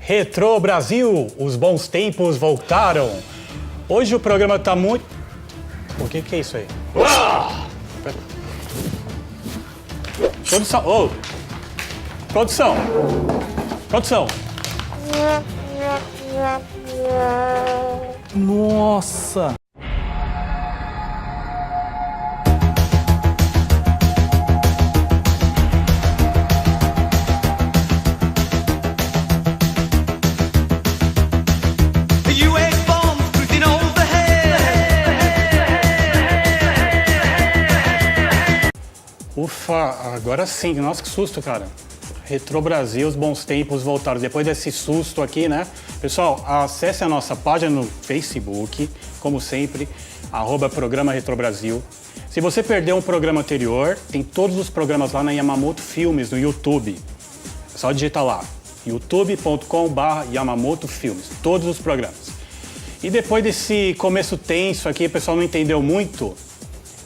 Retro Brasil, os bons tempos voltaram. Hoje o programa tá muito... O que é isso aí? Produção, Produção! Nossa! Ufa, agora sim, nossa, que susto, cara. Retro Brasil, os bons tempos voltaram. Depois desse susto aqui, né? Pessoal, acesse a nossa página no Facebook, como sempre, @programa Retro Brasil. Se você perdeu um programa anterior, tem todos os programas lá na Yamamoto Filmes, no YouTube. É só digitar lá, youtube.com/Yamamoto Filmes, todos os programas. E depois desse começo tenso aqui, o pessoal não entendeu muito,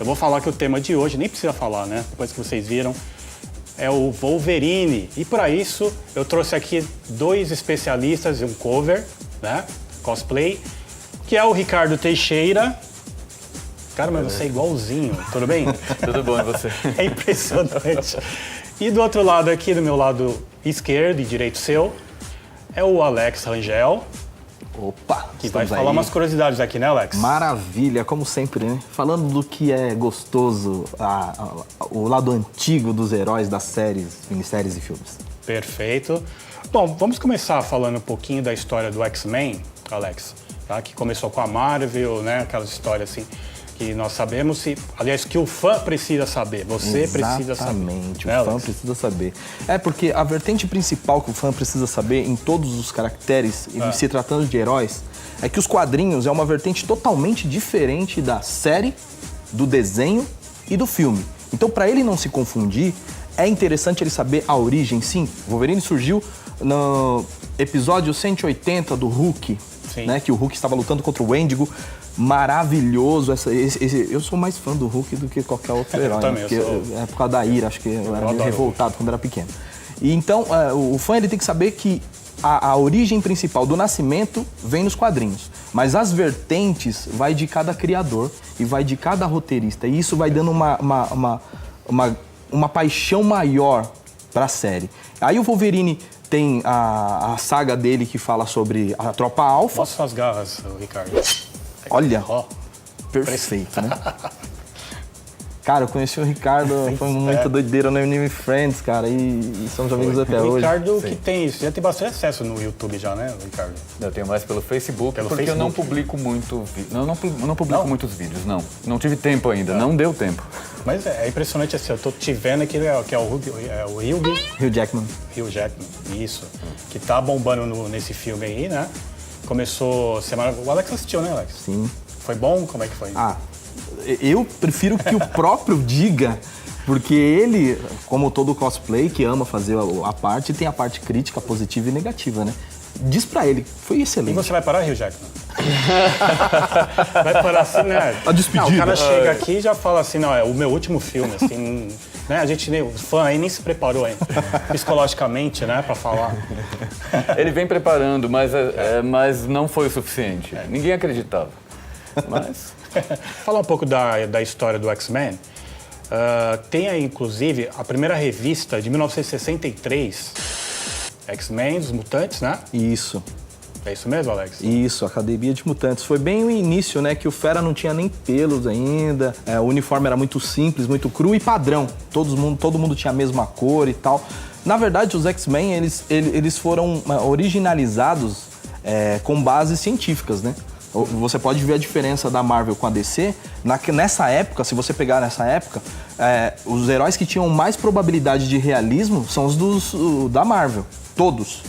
eu vou falar que o tema de hoje, nem precisa falar, né? Depois que vocês viram, é o Wolverine. E para isso, eu trouxe aqui dois especialistas e um cover, né? Cosplay, que é o Ricardo Teixeira. Cara, mas você é igualzinho, tudo bem? Tudo bom, e você? É impressionante. E do outro lado aqui, do meu lado esquerdo e direito seu, é o Alex Rangel. Opa! Que vai falar umas curiosidades aqui, né, Alex? Maravilha, como sempre, né? Falando do que é gostoso, o lado antigo dos heróis das séries, minisséries e filmes. Perfeito. Bom, vamos começar falando um pouquinho da história do X-Men, Alex, tá? Que começou com a Marvel, né? Aquela história assim que nós sabemos, aliás, que o fã precisa saber, você precisa saber. Exatamente, o fã precisa saber. É porque a vertente principal que o fã precisa saber em todos os caracteres, se tratando de heróis, é que os quadrinhos é uma vertente totalmente diferente da série, do desenho e do filme. Então, para ele não se confundir, é interessante ele saber a origem. Sim, Wolverine surgiu no episódio 180 do Hulk, né, que o Hulk estava lutando contra o Wendigo. Maravilhoso. Eu sou mais fã do Hulk do que qualquer outro herói. Também, é por causa da ira, acho que eu era meio revoltado quando era pequeno. E então, o fã ele tem que saber que a origem principal do nascimento vem nos quadrinhos. Mas as vertentes vai de cada criador e vai de cada roteirista. E isso vai dando uma paixão maior para a série. Aí o Wolverine tem a saga dele que fala sobre a Tropa Alpha. Mostra suas garras, Ricardo. Olha, perfeito, né? Cara, eu conheci o Ricardo, foi muita doideira no Anime Friends, cara, e somos amigos até hoje. O Ricardo que tem isso, já tem bastante acesso no YouTube já, né, Ricardo? Eu tenho mais pelo Facebook, porque eu não publico muito não publico muitos vídeos, não. Não tive tempo ainda, não deu tempo. Mas é impressionante assim, eu tô te vendo aqui, que é o Hugh Jackman. Hugh Jackman, isso. Que tá bombando nesse filme aí, né? Começou semana... O Alex assistiu, né, Alex? Sim. Foi bom? Como é que foi? Eu prefiro que o próprio diga, porque ele, como todo cosplay que ama fazer a parte, tem a parte crítica, positiva e negativa, né? Diz pra ele, foi excelente. E você vai parar, Hugh Jackman? Vai parar assim, né? A despedida. Não, o cara chega aqui e já fala assim, não, é o meu último filme, assim... Né? A gente, o fã aí nem se preparou ainda, psicologicamente, né, pra falar. Ele vem preparando, mas não foi o suficiente. Ninguém acreditava. Mas... Falar um pouco da história do X-Men. Tem aí, inclusive, a primeira revista de 1963, X-Men, os Mutantes, né? Isso. É isso mesmo, Alex? Isso, Academia de Mutantes. Foi bem o início, né, que o Fera não tinha nem pelos ainda, o uniforme era muito simples, muito cru e padrão. Todo mundo tinha a mesma cor e tal. Na verdade, os X-Men, eles foram originalizados com bases científicas, né? Você pode ver a diferença da Marvel com a DC. Nessa época, se você pegar nessa época, os heróis que tinham mais probabilidade de realismo são os da Marvel. Todos.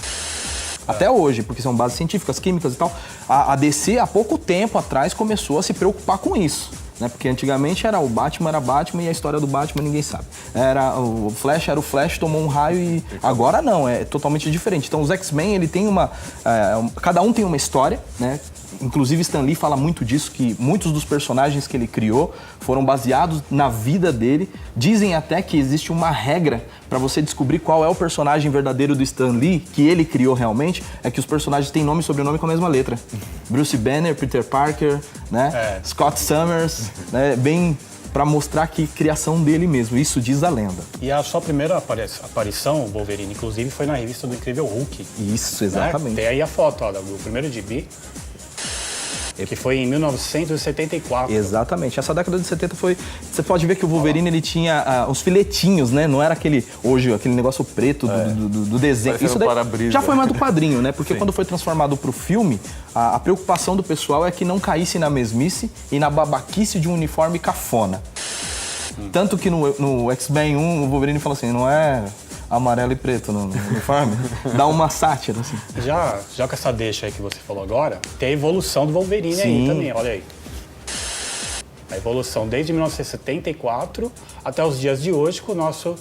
Até hoje, porque são bases científicas, químicas e tal. A DC, há pouco tempo atrás, começou a se preocupar com isso. Né? Porque antigamente o Batman era Batman e a história do Batman ninguém sabe. O Flash era o Flash, tomou um raio e... Agora não, é totalmente diferente. Então os X-Men, ele tem cada um tem uma história, né? inclusive Stan Lee fala muito disso, que muitos dos personagens que ele criou foram baseados na vida dele. Dizem até que existe uma regra para você descobrir qual é o personagem verdadeiro do Stan Lee, que ele criou realmente, é que os personagens têm nome e sobrenome com a mesma letra. Bruce Banner, Peter Parker, né? Scott Summers, né? Bem para mostrar que criação dele mesmo, isso diz a lenda. E a sua primeira aparição, Wolverine, inclusive, foi na revista do Incrível Hulk. Isso, exatamente. Né? Tem aí a foto, ó, do primeiro gibi, que foi em 1974. Exatamente. Essa década de 70 foi... Você pode ver que o Wolverine, ele tinha os filetinhos, né? Não era aquele negócio preto do desenho. Isso daí já foi mais do quadrinho, né? Porque quando foi transformado pro filme, a preocupação do pessoal é que não caísse na mesmice e na babaquice de um uniforme cafona. Tanto que no X-Men 1, o Wolverine falou assim, não é amarelo e preto no uniforme? Dá uma sátira, assim. Já com essa deixa aí que você falou agora, tem a evolução do Wolverine aí também, olha aí. A evolução desde 1974 até os dias de hoje com o nosso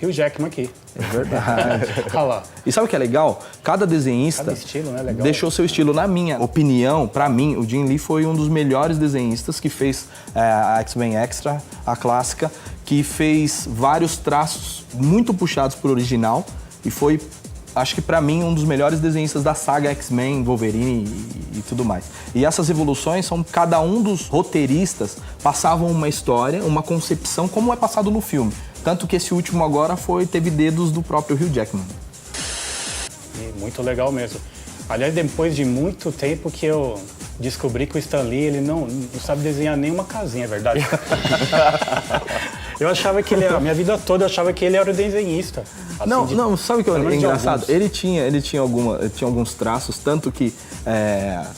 Hugh Jackman aqui. É verdade. Olha lá. E sabe o que é legal? Cada desenhista Cada estilo, né? Legal. deixou seu estilo. Na minha opinião, pra mim, o Jim Lee foi um dos melhores desenhistas que fez a X-Men Extra, a clássica, que fez vários traços muito puxados pro original e foi, acho que pra mim, um dos melhores desenhistas da saga X-Men, Wolverine e tudo mais. E essas evoluções são, cada um dos roteiristas passavam uma história, uma concepção, como é passado no filme. Tanto que esse último agora teve dedos do próprio Hugh Jackman. E muito legal mesmo. Aliás, depois de muito tempo que eu descobri que o Stan Lee, ele não sabe desenhar nenhuma casinha, é verdade? Eu achava que a minha vida toda eu achava que ele era o desenhista. Assim, não, sabe o que é engraçado? alguns. Ele tinha alguns traços, tanto que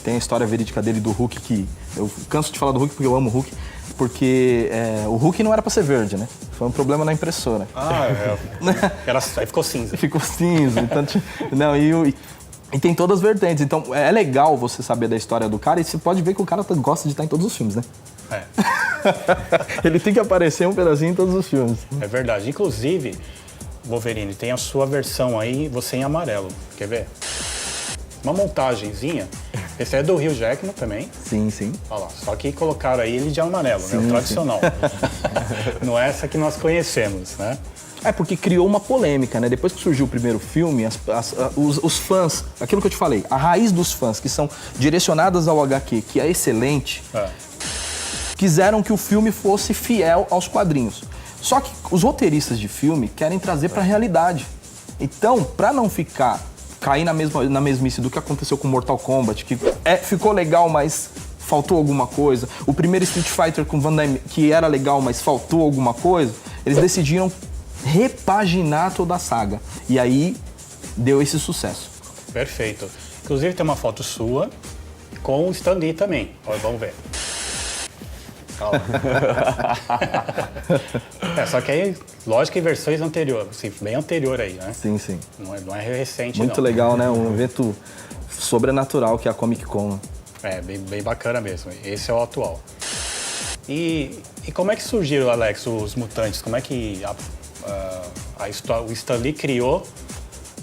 tem a história verídica dele do Hulk, que eu canso de falar do Hulk porque eu amo o Hulk, porque o Hulk não era pra ser verde, né? Foi um problema na impressora. Aí ficou cinza. Ficou cinza. Então, e tem todas as vertentes. Então é legal você saber da história do cara e você pode ver que o cara gosta de estar em todos os filmes, né? Ele tem que aparecer um pedacinho em todos os filmes. É verdade. Inclusive, Wolverine, tem a sua versão aí, você em amarelo. Quer ver? Uma montagenzinha. Esse é do Hugh Jackman também. Sim, sim. Olha lá, só que colocaram aí ele de amarelo, né? O tradicional. Não é essa que nós conhecemos, né? É porque criou uma polêmica, né? Depois que surgiu o primeiro filme, os fãs, aquilo que eu te falei, a raiz dos fãs, que são direcionadas ao HQ, que é excelente, quiseram que o filme fosse fiel aos quadrinhos. Só que os roteiristas de filme querem trazer para a realidade. Então, para não cair na mesmice do que aconteceu com Mortal Kombat, que ficou legal, mas faltou alguma coisa. O primeiro Street Fighter com Van Damme, que era legal, mas faltou alguma coisa, eles decidiram repaginar toda a saga. E aí deu esse sucesso. Perfeito. Inclusive tem uma foto sua com o Stan Lee também. Olha, vamos ver. Só que aí, lógico, em versões anteriores, assim, bem anterior aí, né? Sim, sim. Não é recente, muito não. Legal, né? Um evento sobrenatural que é a Comic Con. Bem bacana mesmo. Esse é o atual. E como é que surgiram, Alex, os mutantes? Como é que o Stan Lee criou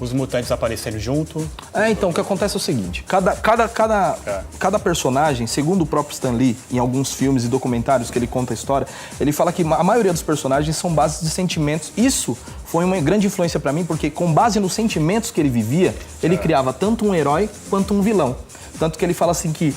os mutantes aparecerem junto? Então, o que acontece é o seguinte, cada personagem, segundo o próprio Stan Lee, em alguns filmes e documentários que ele conta a história, ele fala que a maioria dos personagens são bases de sentimentos. Isso foi uma grande influência pra mim, porque com base nos sentimentos que ele vivia, ele criava tanto um herói quanto um vilão. Tanto que ele fala assim que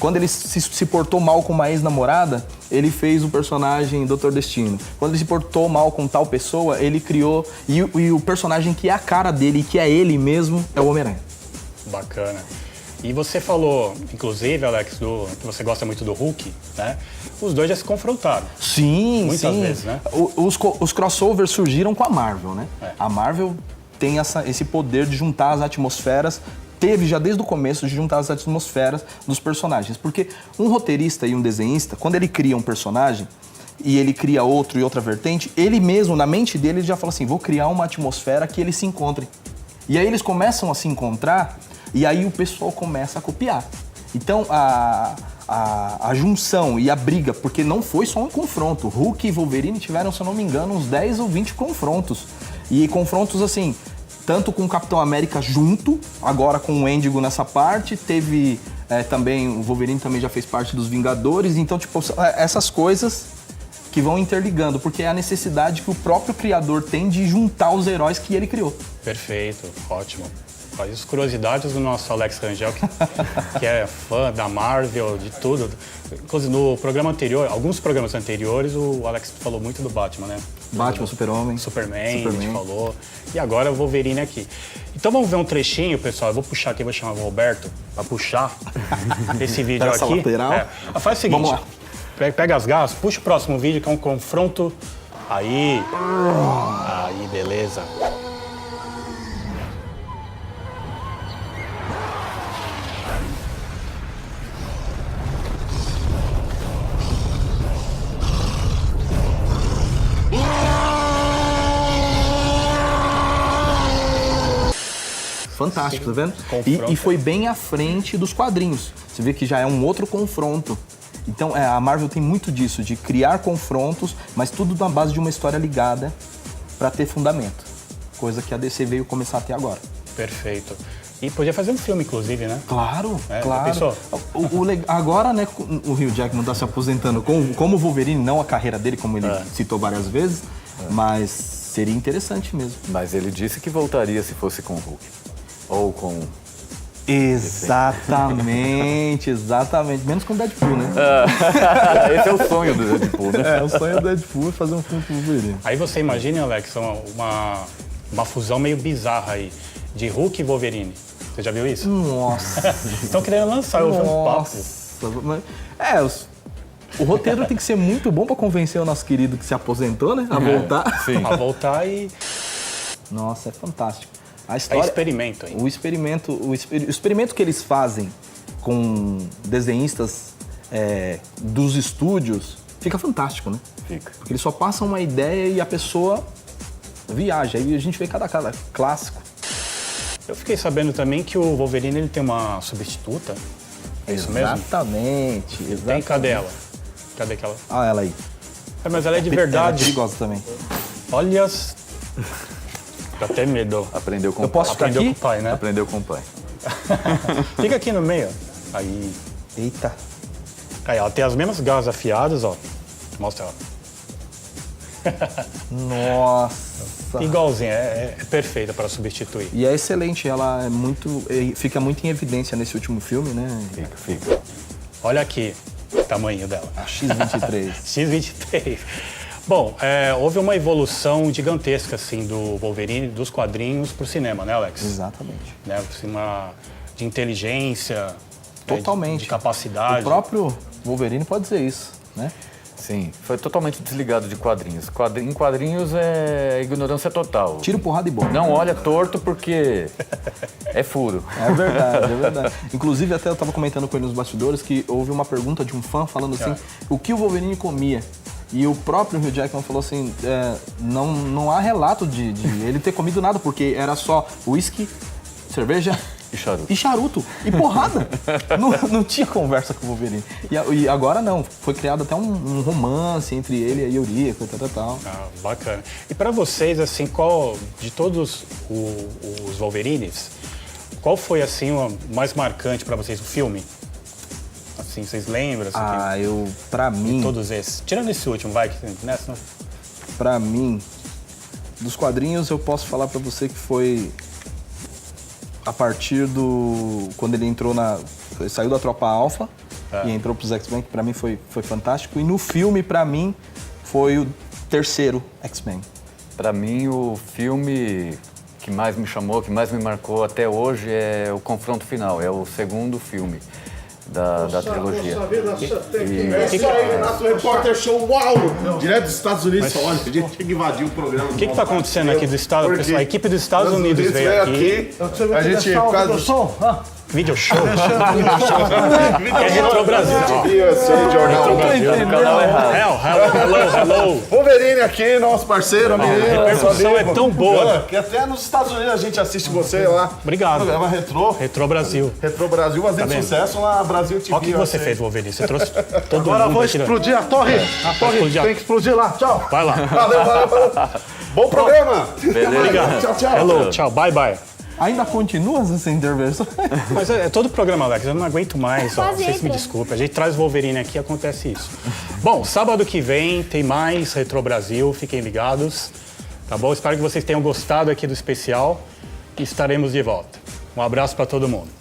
quando ele se portou mal com uma ex-namorada, ele fez o personagem Dr. Destino. Quando ele se portou mal com tal pessoa, ele criou... E o personagem que é a cara dele, que é ele mesmo, é o Homem-Aranha. Bacana. E você falou, inclusive, Alex, que você gosta muito do Hulk, né? Os dois já se confrontaram. Sim, muitas vezes, né? Os crossovers surgiram com a Marvel, né? A Marvel tem esse poder de juntar as atmosferas. Teve já desde o começo de juntar as atmosferas dos personagens. Porque um roteirista e um desenhista, quando ele cria um personagem e ele cria outro e outra vertente, ele mesmo, na mente dele, ele já fala assim, vou criar uma atmosfera que eles se encontrem. E aí eles começam a se encontrar e aí o pessoal começa a copiar. Então a junção e a briga, porque não foi só um confronto. Hulk e Wolverine tiveram, se eu não me engano, uns 10 ou 20 confrontos. E confrontos assim... tanto com o Capitão América junto, agora com o Índigo nessa parte, teve também, o Wolverine também já fez parte dos Vingadores, então, tipo, essas coisas que vão interligando, porque é a necessidade que o próprio criador tem de juntar os heróis que ele criou. Perfeito, ótimo. As curiosidades do nosso Alex Rangel, que é fã da Marvel, de tudo. Inclusive, no programa anterior, alguns programas anteriores, o Alex falou muito do Batman, né? Batman, Super-Homem. Superman, a gente falou. E agora o Wolverine aqui. Então vamos ver um trechinho, pessoal. Eu vou puxar aqui, vou chamar o Roberto para puxar esse vídeo essa aqui. Lateral. Faz o seguinte, vamos lá. Pega as garras, puxa o próximo vídeo, que é um confronto. Aí, beleza. Fantástico, tá vendo? E foi bem à frente dos quadrinhos. Você vê que já é um outro confronto. Então, a Marvel tem muito disso, de criar confrontos, mas tudo na base de uma história ligada para ter fundamento. Coisa que a DC veio começar a ter agora. Perfeito. E podia fazer um filme, inclusive, né? Claro, claro. Agora, né, o Hugh Jackman está se aposentando como Wolverine, não a carreira dele, como ele citou várias vezes, mas seria interessante mesmo. Mas ele disse que voltaria se fosse com o Hulk. Ou com... Exatamente. Menos com o Deadpool, né? Esse é o sonho do Deadpool, né? O sonho do Deadpool é fazer um filme com o Wolverine. Aí você imagina, Alex, uma fusão meio bizarra aí, de Hulk e Wolverine. Você já viu isso? Nossa. Estão querendo lançar, eu vi um papo. O roteiro tem que ser muito bom para convencer o nosso querido que se aposentou, né? A voltar. Sim. A voltar e... Nossa, é fantástico. A história, experimento, hein? O experimento que eles fazem com desenhistas dos estúdios fica fantástico, né? Fica. Porque eles só passam uma ideia e a pessoa viaja. Aí a gente vê cada clássico. Eu fiquei sabendo também que o Wolverine ele tem uma substituta. É isso mesmo? Exatamente. Cadê ela? Cadê aquela? Ah, ela aí. Mas ela é de verdade. Ela é perigosa também. Olha... Dá até medo. Aprendeu com o pai. Aprendeu com o pai, né? Aprendeu com o pai. Fica aqui no meio. Aí. Eita. Aí, ela tem as mesmas garras afiadas, ó. Mostra ela. Nossa. Igualzinha, é perfeita para substituir. E é excelente, ela fica muito em evidência nesse último filme, né? Fica. Olha aqui o tamanho dela. A X-23. X-23. Bom, houve uma evolução gigantesca, assim, do Wolverine, dos quadrinhos pro cinema, né, Alex? Exatamente. Né, de inteligência, totalmente. De capacidade. O próprio Wolverine pode dizer isso, né? Sim, foi totalmente desligado de quadrinhos. Em quadrinhos é ignorância total. Tiro, porrada e bomba. Não olha torto porque é furo. É verdade. Inclusive, até eu estava comentando com ele nos bastidores que houve uma pergunta de um fã falando assim, o que o Wolverine comia? E o próprio Hugh Jackman falou assim, não há relato de ele ter comido nada, porque era só uísque, cerveja e charuto. E porrada. não tinha conversa com o Wolverine. E agora não, foi criado até um romance entre ele e a Eurico e tal. Ah, bacana. E pra vocês, assim, qual de todos os Wolverines, qual foi, assim, o mais marcante pra vocês, o filme? Assim, vocês lembram? Assim, pra mim... Todos esses. Tirando esse último, vai, nessa... Pra mim, dos quadrinhos, eu posso falar pra você que foi a partir quando ele entrou saiu da Tropa Alpha e entrou pros X-Men, que pra mim foi fantástico. E no filme, pra mim, foi o terceiro X-Men. Pra mim, o filme que mais me chamou, que mais me marcou até hoje é o confronto final, é o segundo filme da trilogia. É isso aí, Renato, repórter show, uau! Direto dos Estados Unidos, olha, a gente tinha que invadir o programa. O que está acontecendo aqui do Estado? A equipe dos Estados Unidos veio aqui. A gente, Video show. É Retro Brasil. Eu sei, Jornal. Retro Brasil. No canal errado. Hello. Wolverine aqui, nosso parceiro, amigo. A repercussão é tão boa. Que até nos Estados Unidos a gente assiste você lá. Obrigado. Programa Retro. Retro Brasil. Retro Brasil fazendo vendo? sucesso na Brasil TV. Olha o que eu você sei. fez, Wolverine. Você trouxe todo Agora mundo vou aqui, né? explodir a torre. A torre explodir a- tem que explodir lá. Tchau. Vai lá. Valeu. Bom programa. Beleza. Tchau. Hello, tchau, bye. Ainda continua essa intervenção? Mas é todo programa, Alex, eu não aguento mais, ó, Quase vocês me entra. desculpem. A gente traz o Wolverine aqui e acontece isso. Bom, sábado que vem tem mais Retro Brasil, fiquem ligados, tá bom? Espero que vocês tenham gostado aqui do especial e estaremos de volta. Um abraço para todo mundo.